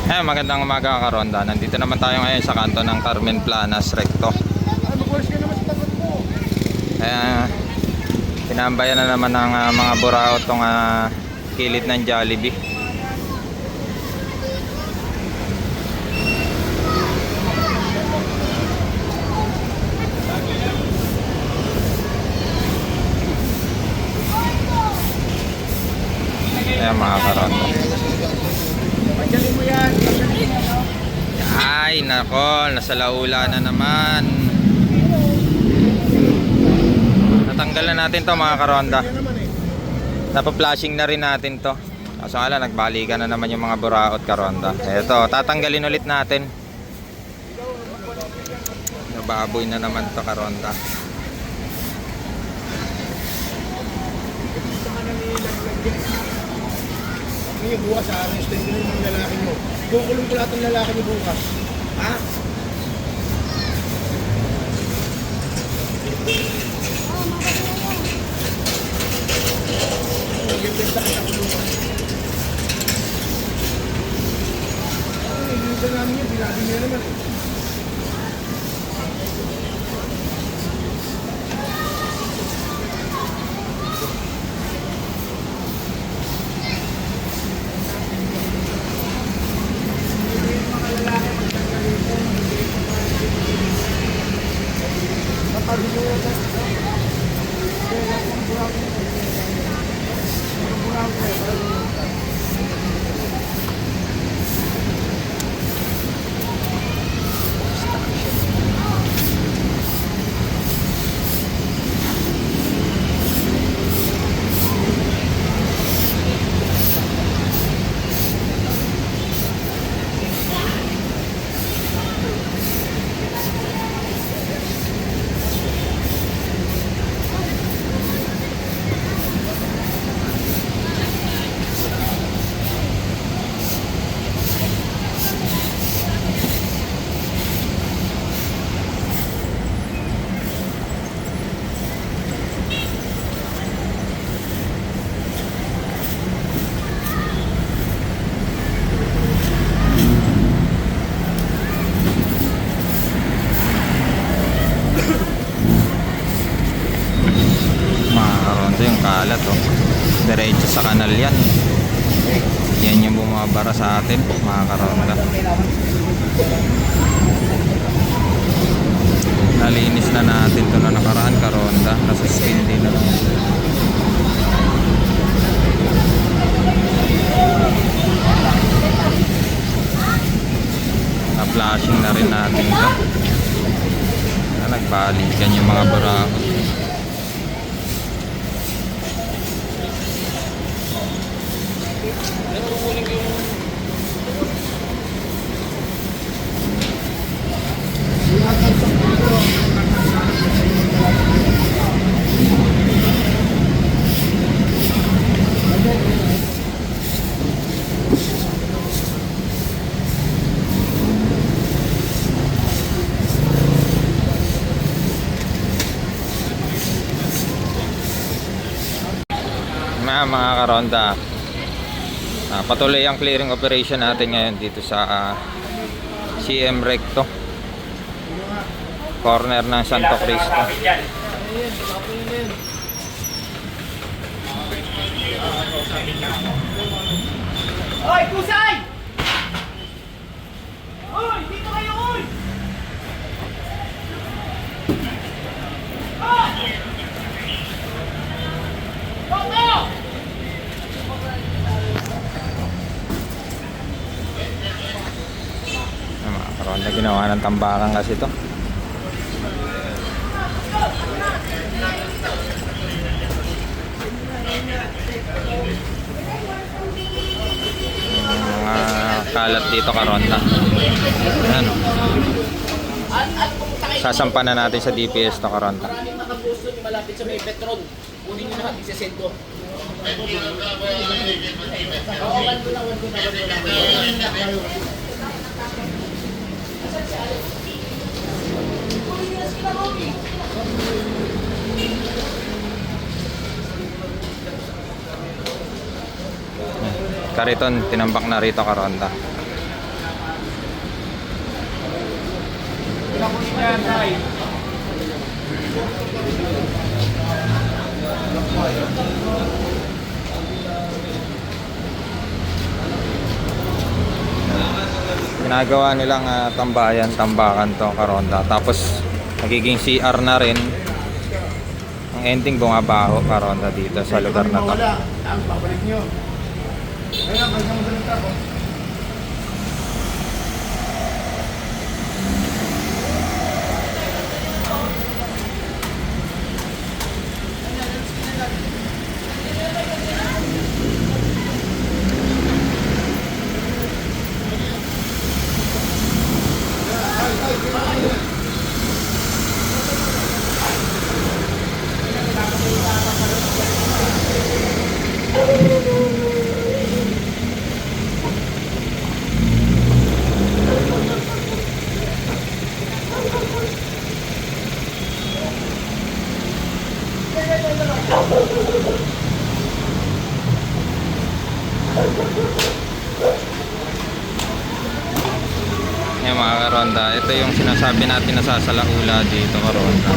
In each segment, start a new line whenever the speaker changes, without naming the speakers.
Magandang umaga Karonda. Nandito naman tayo ngayon sa kanto ng Carmen Planas Recto. Pinambayan na naman ng mga burao itong kilid ng Jollibee. Ayan mga Karonda. Ay nako, nasa laula na naman. Natanggal na natin to mga Karonda. Napa-flashing na rin natin to. Kaso nga lang, nagbalikan na naman yung mga buraot Karonda. Eto, tatanggalin ulit natin. Nababoy na naman to Karonda.
Yung bukas sa arrest din yung mga lalaki mo. Kukulong ko lahat ng lalaki niyo bukas. Ha? Nag-ibenta kita ko bukas. Hindi na namin yun. Binabi niya naman eh.
Yung kalat diretso sa kanal yan. Yan yung bumabara sa atin mga Karonda. Nalinis na natin ito na nakaraan Karonda. Nasuspindi na lang. Na-flashing na rin natin ito. Nagbalikan yung mga barako. Mga Karonda, patuloy ang clearing operation natin ngayon dito sa CM Recto, corner ng Santo Cristo.
Hoy, kusay! Hoy, dito kayo, hoy! Ah! Toto!
Mga Karonda, ginawa ng tambakan kasi ito. Mga kalat dito Karonda. Ayan. Sasampa na natin sa DPS to Karonda.
Maraming nakapuso yung malapit sa may Petron. Kunin nyo lahat, isesendo. Oo, wan ko lang.
Kariton, tinambak na rito Karonda. Ginagawa nilang tambakan to, Karonda. Tapos nagiging CR na rin. Ang ending bumabaho, Karonda, dito sa lugar na to.
Wala, ang babalik nyo. Kaya kanyang salita ko.
Yan mga Karonda, ito yung sinasabi natin na sasalaula dito, Karonda.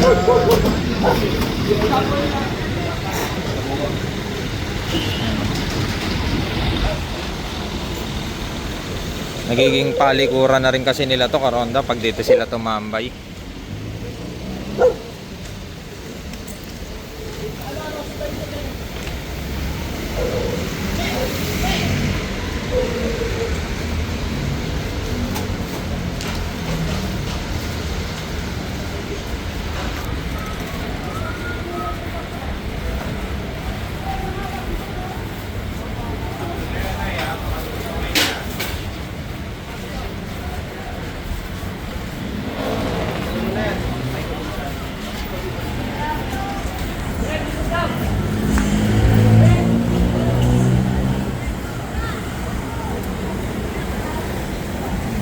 Nagiging palikuran na rin kasi nila to, Karonda, pag dito sila tumambay.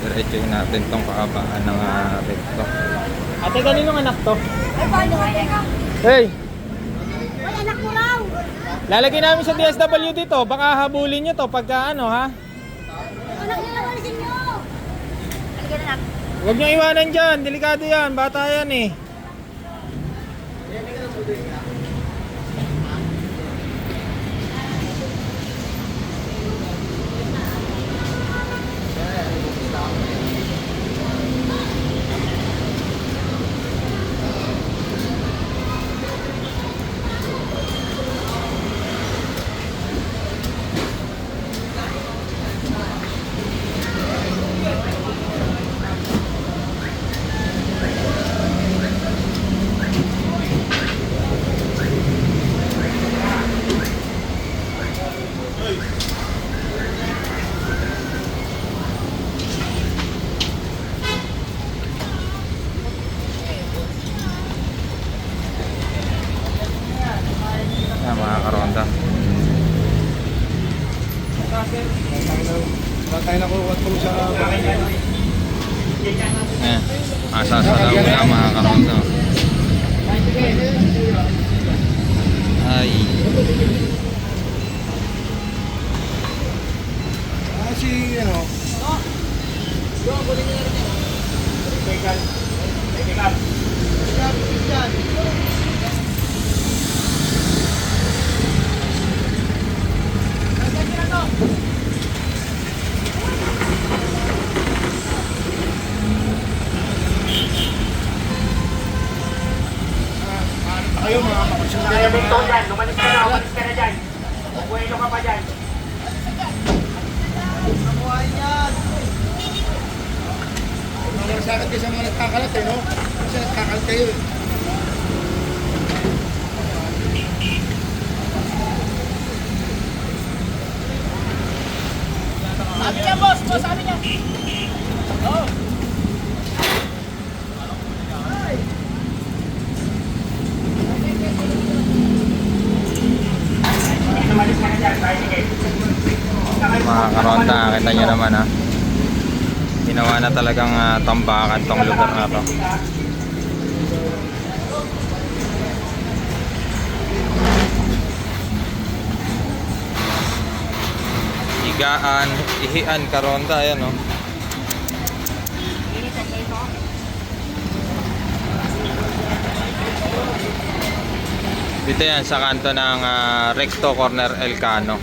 Diretsuhin natin tong kaabaan ng recto.
Ate, ganinong anak to?
Ay, paano ka?
Hey!
Ay, anak mo raw!
Lalagay namin sa DSWD to. Baka habulin nyo to pagka ano, ha?
Anak niyo lang alisin niyo! Halika na, anak.
Huwag nyo iwanan dyan. Delikado yan. Bata yan eh.
Yan mga Karonda.
Wala tayo nakuha po sa
Yan. Masasalaula mga Karonda. Ay.
si ano. Kayo mga kapatid.
Kaya dito dyan, umalis ka na dyan. Buwelo ka pa dyan.
Magsakit kayo sa mga nagkakalat eh, no? Kasi nagkakalat kayo eh.
Sabi niya, boss, sabi niya. Oo.
Mga Karonda, kita nyo naman ha. Ginawa na talagang tambakan tong lugar na to. Higaan, ihian, Karonda, ayan o. Dito yan sa kanto ng Recto Corner Elcano.